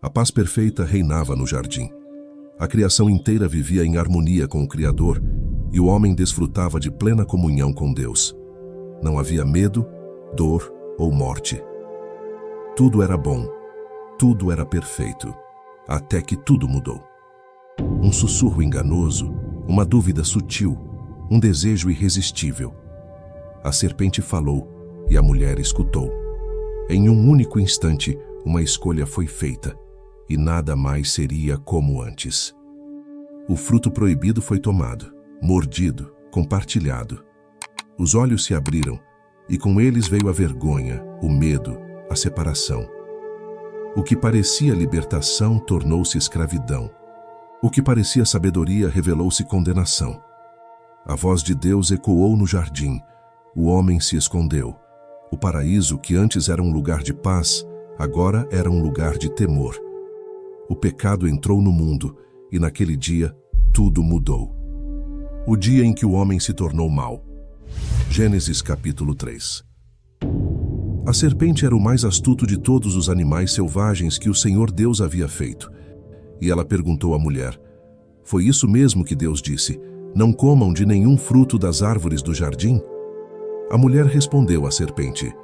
A paz perfeita reinava no jardim. A criação inteira vivia em harmonia com o Criador e o homem desfrutava de plena comunhão com Deus. Não havia medo, dor ou morte. Tudo era bom, tudo era perfeito, até que tudo mudou. Um sussurro enganoso, uma dúvida sutil, um desejo irresistível. A serpente falou e a mulher escutou. Em um único instante, uma escolha foi feita e nada mais seria como antes. O fruto proibido foi tomado, mordido, compartilhado. Os olhos se abriram e com eles veio a vergonha, o medo, a separação. O que parecia libertação tornou-se escravidão. O que parecia sabedoria revelou-se condenação. A voz de Deus ecoou no jardim. O homem se escondeu. O paraíso, que antes era um lugar de paz, agora era um lugar de temor. O pecado entrou no mundo e naquele dia tudo mudou. O dia em que o homem se tornou mau. Gênesis capítulo 3. A serpente era o mais astuto de todos os animais selvagens que o Senhor Deus havia feito. E ela perguntou à mulher: foi isso mesmo que Deus disse? Não comam de nenhum fruto das árvores do jardim? A mulher respondeu à serpente: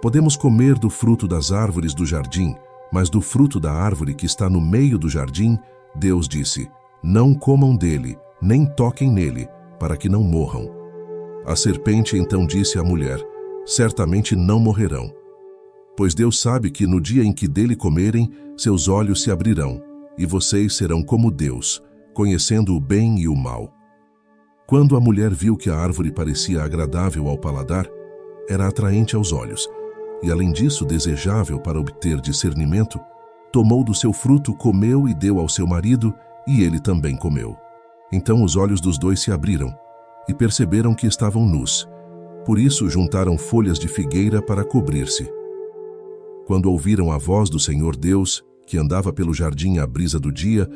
podemos comer do fruto das árvores do jardim, mas do fruto da árvore que está no meio do jardim, Deus disse: não comam dele, nem toquem nele, para que não morram. A serpente então disse à mulher: certamente não morrerão. Pois Deus sabe que no dia em que dele comerem, seus olhos se abrirão, e vocês serão como Deus, conhecendo o bem e o mal. Quando a mulher viu que a árvore parecia agradável ao paladar, era atraente aos olhos, e além disso desejável para obter discernimento, tomou do seu fruto, comeu e deu ao seu marido, e ele também comeu. Então os olhos dos dois se abriram, e perceberam que estavam nus. Por isso juntaram folhas de figueira para cobrir-se. Quando ouviram a voz do Senhor Deus, que andava pelo jardim à brisa do dia,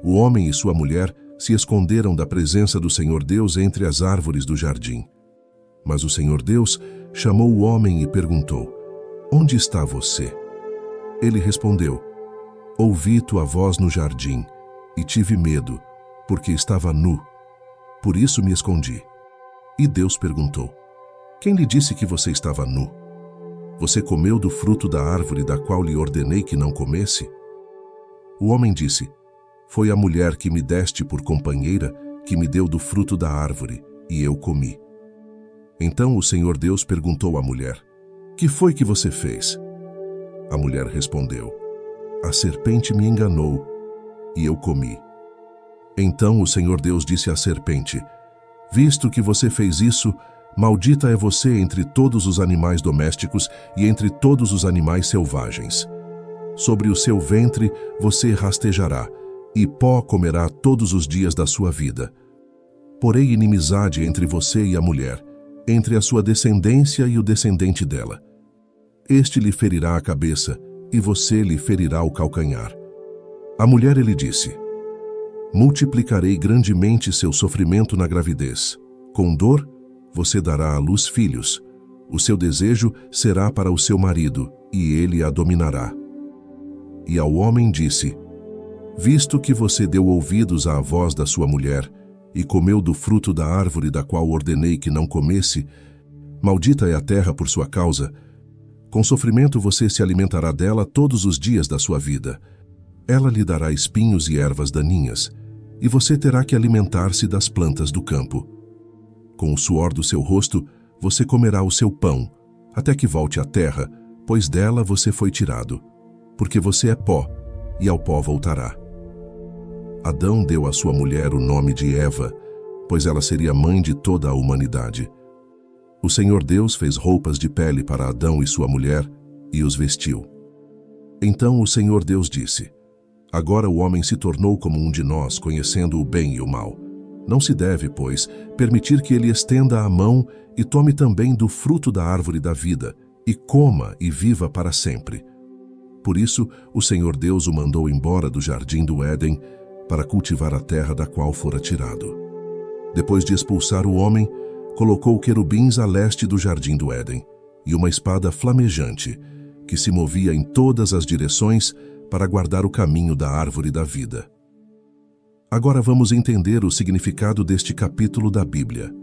o homem e sua mulher se esconderam da presença do Senhor Deus entre as árvores do jardim. Mas o Senhor Deus chamou o homem e perguntou: onde está você? Ele respondeu: ouvi tua voz no jardim e tive medo, porque estava nu. Por isso me escondi. E Deus perguntou: quem lhe disse que você estava nu? Você comeu do fruto da árvore da qual lhe ordenei que não comesse? O homem disse: foi a mulher que me deste por companheira que me deu do fruto da árvore, e eu comi. Então o Senhor Deus perguntou à mulher: que foi que você fez? A mulher respondeu: a serpente me enganou, e eu comi. Então o Senhor Deus disse à serpente: visto que você fez isso, maldita é você entre todos os animais domésticos e entre todos os animais selvagens. Sobre o seu ventre você rastejará, e pó comerá todos os dias da sua vida. Porém inimizade entre você e a mulher, entre a sua descendência e o descendente dela. Este lhe ferirá a cabeça, e você lhe ferirá o calcanhar. A mulher lhe disse: multiplicarei grandemente seu sofrimento na gravidez. Com dor, você dará à luz filhos. O seu desejo será para o seu marido, e ele a dominará. E ao homem disse: visto que você deu ouvidos à voz da sua mulher, e comeu do fruto da árvore da qual ordenei que não comesse, maldita é a terra por sua causa. Com sofrimento você se alimentará dela todos os dias da sua vida. Ela lhe dará espinhos e ervas daninhas, e você terá que alimentar-se das plantas do campo. Com o suor do seu rosto, você comerá o seu pão, até que volte à terra, pois dela você foi tirado. Porque você é pó, e ao pó voltará. Adão deu à sua mulher o nome de Eva, pois ela seria mãe de toda a humanidade. O Senhor Deus fez roupas de pele para Adão e sua mulher, e os vestiu. Então o Senhor Deus disse: agora o homem se tornou como um de nós, conhecendo o bem e o mal. Não se deve, pois, permitir que ele estenda a mão e tome também do fruto da árvore da vida, e coma e viva para sempre. Por isso, o Senhor Deus o mandou embora do jardim do Éden, para cultivar a terra da qual fora tirado. Depois de expulsar o homem, colocou querubins a leste do jardim do Éden, e uma espada flamejante, que se movia em todas as direções, para guardar o caminho da árvore da vida. Agora vamos entender o significado deste capítulo da Bíblia.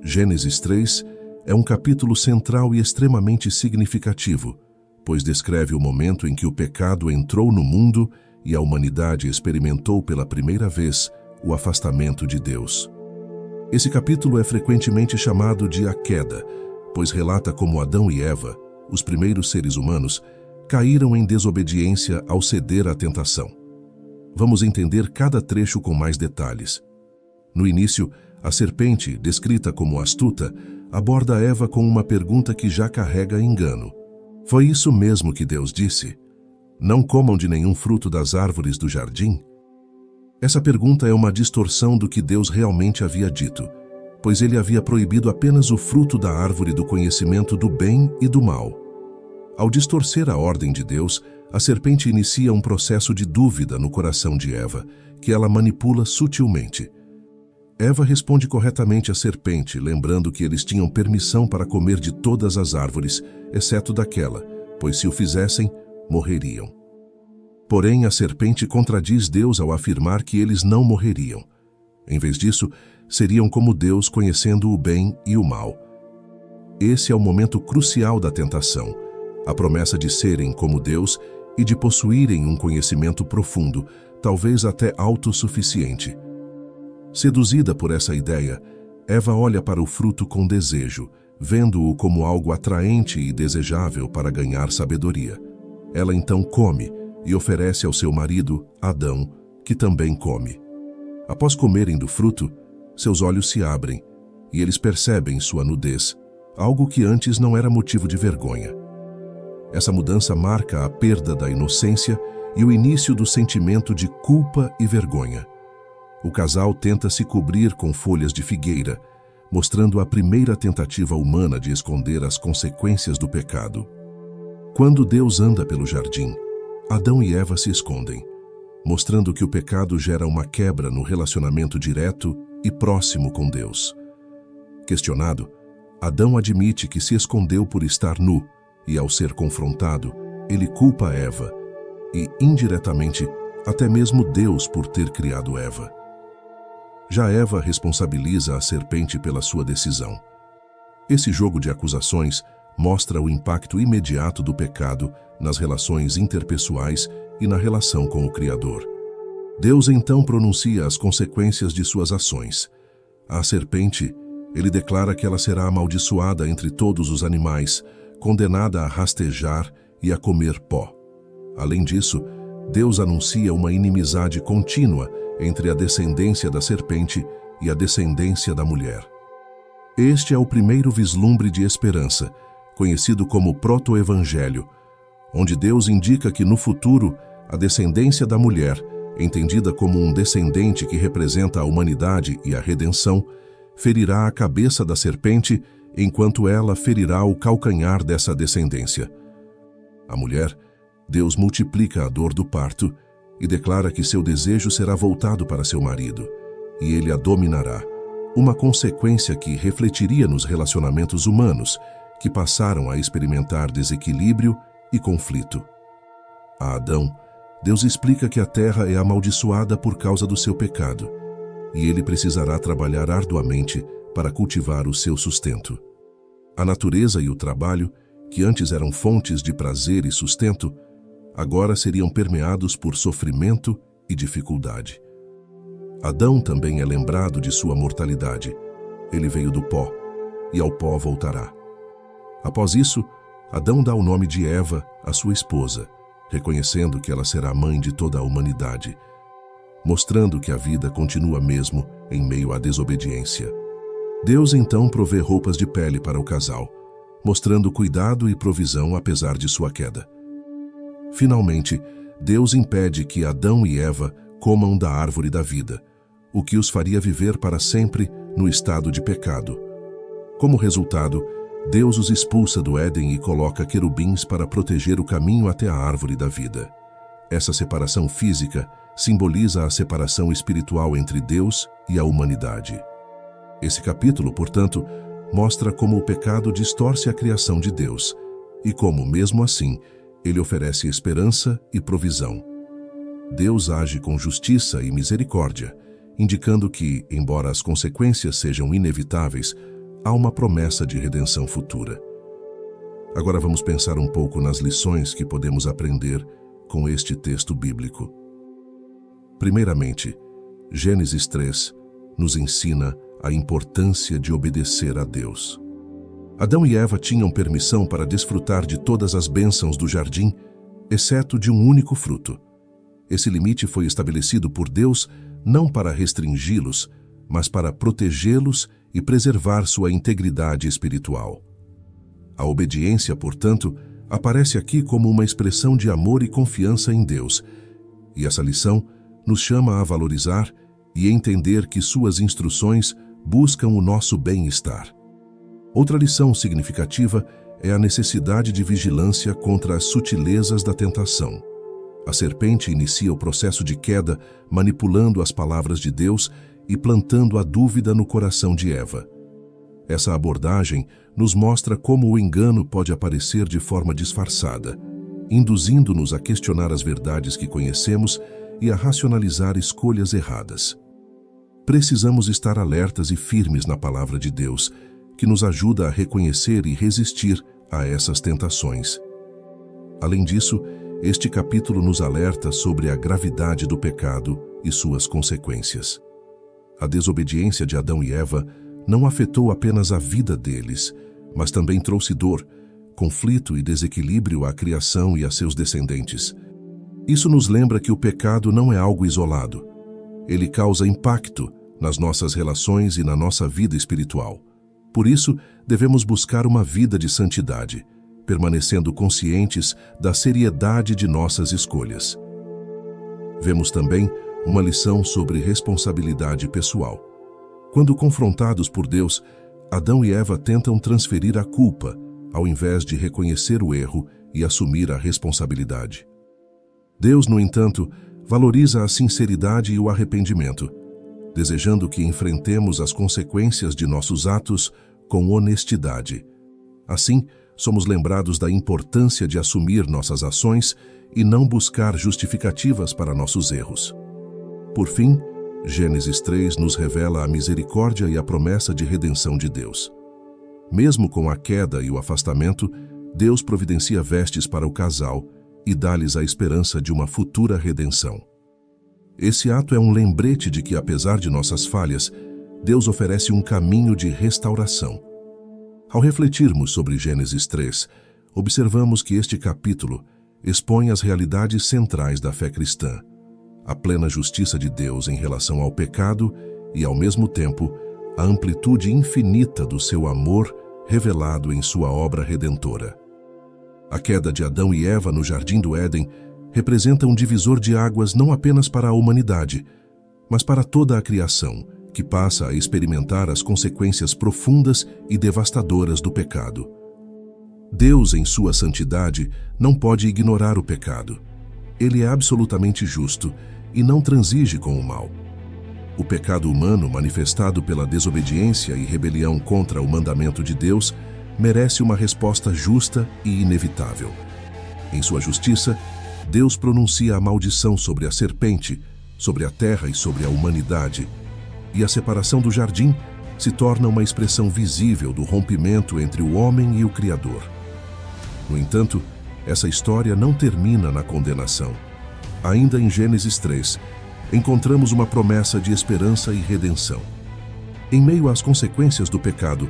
Gênesis 3 é um capítulo central e extremamente significativo, pois descreve o momento em que o pecado entrou no mundo e a humanidade experimentou pela primeira vez o afastamento de Deus. Esse capítulo é frequentemente chamado de a queda, pois relata como Adão e Eva, os primeiros seres humanos, caíram em desobediência ao ceder à tentação. Vamos entender cada trecho com mais detalhes. No início, a serpente, descrita como astuta, aborda Eva com uma pergunta que já carrega engano. Foi isso mesmo que Deus disse? Não comam de nenhum fruto das árvores do jardim? Essa pergunta é uma distorção do que Deus realmente havia dito, pois ele havia proibido apenas o fruto da árvore do conhecimento do bem e do mal. Ao distorcer a ordem de Deus, a serpente inicia um processo de dúvida no coração de Eva, que ela manipula sutilmente. Eva responde corretamente à serpente, lembrando que eles tinham permissão para comer de todas as árvores, exceto daquela, pois se o fizessem, morreriam. Porém, a serpente contradiz Deus ao afirmar que eles não morreriam. Em vez disso, seriam como Deus, conhecendo o bem e o mal. Esse é o momento crucial da tentação, a promessa de serem como Deus e de possuírem um conhecimento profundo, talvez até autossuficiente. Seduzida por essa ideia, Eva olha para o fruto com desejo, vendo-o como algo atraente e desejável para ganhar sabedoria. Ela então come e oferece ao seu marido, Adão, que também come. Após comerem do fruto, seus olhos se abrem e eles percebem sua nudez, algo que antes não era motivo de vergonha. Essa mudança marca a perda da inocência e o início do sentimento de culpa e vergonha. O casal tenta se cobrir com folhas de figueira, mostrando a primeira tentativa humana de esconder as consequências do pecado. Quando Deus anda pelo jardim, Adão e Eva se escondem, mostrando que o pecado gera uma quebra no relacionamento direto e próximo com Deus. Questionado, Adão admite que se escondeu por estar nu e, ao ser confrontado, ele culpa Eva e, indiretamente, até mesmo Deus por ter criado Eva. Já Eva responsabiliza a serpente pela sua decisão. Esse jogo de acusações mostra o impacto imediato do pecado nas relações interpessoais e na relação com o Criador. Deus então pronuncia as consequências de suas ações. À serpente, ele declara que ela será amaldiçoada entre todos os animais, condenada a rastejar e a comer pó. Além disso, Deus anuncia uma inimizade contínua entre a descendência da serpente e a descendência da mulher. Este é o primeiro vislumbre de esperança, conhecido como proto-evangelho, onde Deus indica que no futuro a descendência da mulher, entendida como um descendente que representa a humanidade e a redenção, ferirá a cabeça da serpente, enquanto ela ferirá o calcanhar dessa descendência. A mulher, Deus multiplica a dor do parto e declara que seu desejo será voltado para seu marido, e ele a dominará, uma consequência que refletiria nos relacionamentos humanos, que passaram a experimentar desequilíbrio e conflito. A Adão, Deus explica que a terra é amaldiçoada por causa do seu pecado, e ele precisará trabalhar arduamente para cultivar o seu sustento. A natureza e o trabalho, que antes eram fontes de prazer e sustento, agora seriam permeados por sofrimento e dificuldade. Adão também é lembrado de sua mortalidade. Ele veio do pó, e ao pó voltará. Após isso, Adão dá o nome de Eva à sua esposa, reconhecendo que ela será mãe de toda a humanidade, mostrando que a vida continua mesmo em meio à desobediência. Deus então provê roupas de pele para o casal, mostrando cuidado e provisão apesar de sua queda. Finalmente, Deus impede que Adão e Eva comam da árvore da vida, o que os faria viver para sempre no estado de pecado. Como resultado, Deus os expulsa do Éden e coloca querubins para proteger o caminho até a árvore da vida. Essa separação física simboliza a separação espiritual entre Deus e a humanidade. Esse capítulo, portanto, mostra como o pecado distorce a criação de Deus e como, mesmo assim, Ele oferece esperança e provisão. Deus age com justiça e misericórdia, indicando que, embora as consequências sejam inevitáveis, há uma promessa de redenção futura. Agora vamos pensar um pouco nas lições que podemos aprender com este texto bíblico. Primeiramente, Gênesis 3 nos ensina a importância de obedecer a Deus. Adão e Eva tinham permissão para desfrutar de todas as bênçãos do jardim, exceto de um único fruto. Esse limite foi estabelecido por Deus não para restringi-los, mas para protegê-los e preservar sua integridade espiritual. A obediência, portanto, aparece aqui como uma expressão de amor e confiança em Deus, e essa lição nos chama a valorizar e entender que suas instruções buscam o nosso bem-estar. Outra lição significativa é a necessidade de vigilância contra as sutilezas da tentação. A serpente inicia o processo de queda manipulando as palavras de Deus e plantando a dúvida no coração de Eva. Essa abordagem nos mostra como o engano pode aparecer de forma disfarçada, induzindo-nos a questionar as verdades que conhecemos e a racionalizar escolhas erradas. Precisamos estar alertas e firmes na palavra de Deus, que nos ajuda a reconhecer e resistir a essas tentações. Além disso, este capítulo nos alerta sobre a gravidade do pecado e suas consequências. A desobediência de Adão e Eva não afetou apenas a vida deles, mas também trouxe dor, conflito e desequilíbrio à criação e a seus descendentes. Isso nos lembra que o pecado não é algo isolado. Ele causa impacto nas nossas relações e na nossa vida espiritual. Por isso, devemos buscar uma vida de santidade, permanecendo conscientes da seriedade de nossas escolhas. Vemos também uma lição sobre responsabilidade pessoal. Quando confrontados por Deus, Adão e Eva tentam transferir a culpa, ao invés de reconhecer o erro e assumir a responsabilidade. Deus, no entanto, valoriza a sinceridade e o arrependimento, desejando que enfrentemos as consequências de nossos atos com honestidade. Assim, somos lembrados da importância de assumir nossas ações e não buscar justificativas para nossos erros. Por fim, Gênesis 3 nos revela a misericórdia e a promessa de redenção de Deus. Mesmo com a queda e o afastamento, Deus providencia vestes para o casal e dá-lhes a esperança de uma futura redenção. Esse ato é um lembrete de que, apesar de nossas falhas, Deus oferece um caminho de restauração. Ao refletirmos sobre Gênesis 3, observamos que este capítulo expõe as realidades centrais da fé cristã, a plena justiça de Deus em relação ao pecado e, ao mesmo tempo, a amplitude infinita do seu amor revelado em sua obra redentora. A queda de Adão e Eva no Jardim do Éden representa um divisor de águas não apenas para a humanidade, mas para toda a criação, que passa a experimentar as consequências profundas e devastadoras do pecado. Deus, em sua santidade, não pode ignorar o pecado. Ele é absolutamente justo e não transige com o mal. O pecado humano, manifestado pela desobediência e rebelião contra o mandamento de Deus, merece uma resposta justa e inevitável. Em sua justiça, Deus pronuncia a maldição sobre a serpente, sobre a terra e sobre a humanidade, e a separação do jardim se torna uma expressão visível do rompimento entre o homem e o Criador. No entanto, essa história não termina na condenação. Ainda em Gênesis 3, encontramos uma promessa de esperança e redenção. Em meio às consequências do pecado,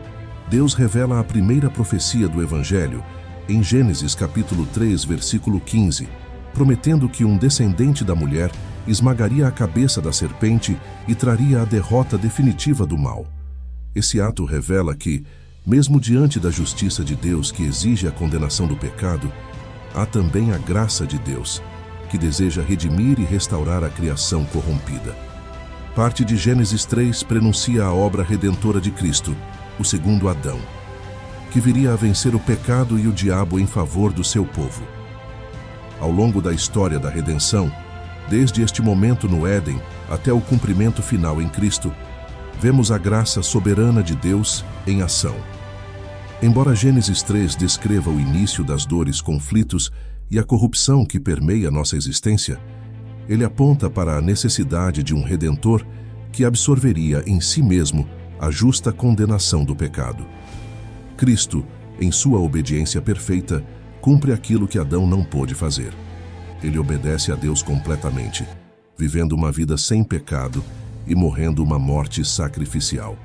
Deus revela a primeira profecia do Evangelho em Gênesis capítulo 3, versículo 15, prometendo que um descendente da mulher esmagaria a cabeça da serpente e traria a derrota definitiva do mal. Esse ato revela que, mesmo diante da justiça de Deus que exige a condenação do pecado, há também a graça de Deus, que deseja redimir e restaurar a criação corrompida. Parte de Gênesis 3 prenuncia a obra redentora de Cristo, o segundo Adão, que viria a vencer o pecado e o diabo em favor do seu povo. Ao longo da história da redenção, desde este momento no Éden até o cumprimento final em Cristo, vemos a graça soberana de Deus em ação. Embora Gênesis 3 descreva o início das dores, conflitos e a corrupção que permeia nossa existência, ele aponta para a necessidade de um Redentor que absorveria em si mesmo a justa condenação do pecado. Cristo, em sua obediência perfeita, cumpre aquilo que Adão não pôde fazer. Ele obedece a Deus completamente, vivendo uma vida sem pecado e morrendo uma morte sacrificial.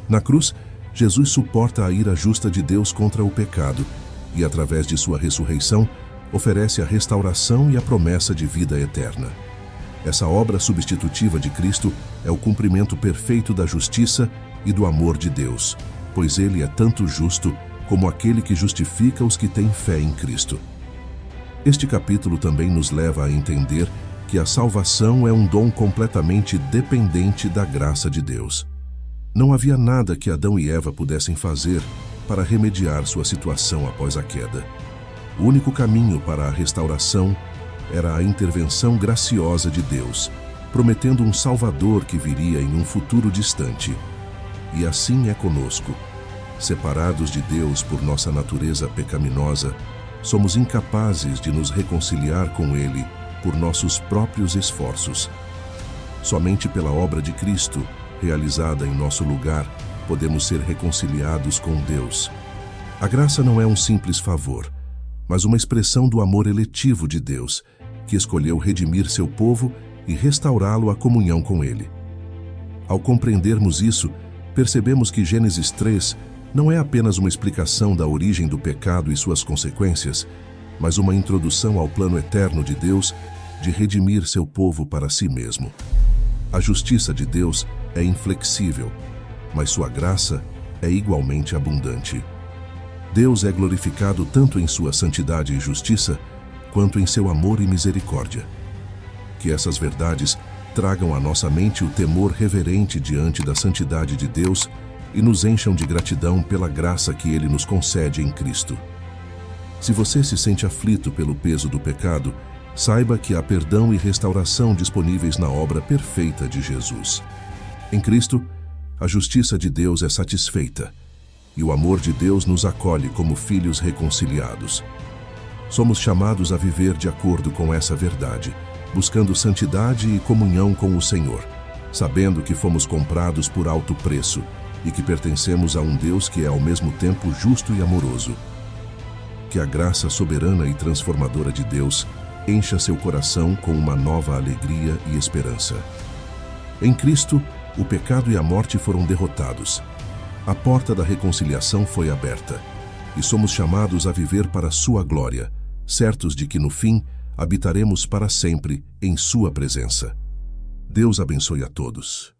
Na cruz, Jesus suporta a ira justa de Deus contra o pecado e, através de sua ressurreição, oferece a restauração e a promessa de vida eterna. Essa obra substitutiva de Cristo é o cumprimento perfeito da justiça e do amor de Deus, pois ele é tanto justo como aquele que justifica os que têm fé em Cristo. Este capítulo também nos leva a entender que a salvação é um dom completamente dependente da graça de Deus. Não havia nada que Adão e Eva pudessem fazer para remediar sua situação após a queda. O único caminho para a restauração era a intervenção graciosa de Deus, prometendo um Salvador que viria em um futuro distante. E assim é conosco. Separados de Deus por nossa natureza pecaminosa, somos incapazes de nos reconciliar com Ele por nossos próprios esforços. Somente pela obra de Cristo, realizada em nosso lugar, podemos ser reconciliados com Deus. A graça não é um simples favor, mas uma expressão do amor eletivo de Deus, que escolheu redimir seu povo e restaurá-lo à comunhão com Ele. Ao compreendermos isso, percebemos que Gênesis 3 não é apenas uma explicação da origem do pecado e suas consequências, mas uma introdução ao plano eterno de Deus de redimir seu povo para si mesmo. A justiça de Deus é inflexível, mas sua graça é igualmente abundante. Deus é glorificado tanto em sua santidade e justiça, quanto em seu amor e misericórdia. Que essas verdades tragam à nossa mente o temor reverente diante da santidade de Deus e nos encham de gratidão pela graça que Ele nos concede em Cristo. Se você se sente aflito pelo peso do pecado, saiba que há perdão e restauração disponíveis na obra perfeita de Jesus. Em Cristo, a justiça de Deus é satisfeita, e o amor de Deus nos acolhe como filhos reconciliados. Somos chamados a viver de acordo com essa verdade, buscando santidade e comunhão com o Senhor, sabendo que fomos comprados por alto preço e que pertencemos a um Deus que é ao mesmo tempo justo e amoroso. Que a graça soberana e transformadora de Deus encha seu coração com uma nova alegria e esperança. Em Cristo, o pecado e a morte foram derrotados. A porta da reconciliação foi aberta, e somos chamados a viver para sua glória, certos de que no fim habitaremos para sempre em sua presença. Deus abençoe a todos.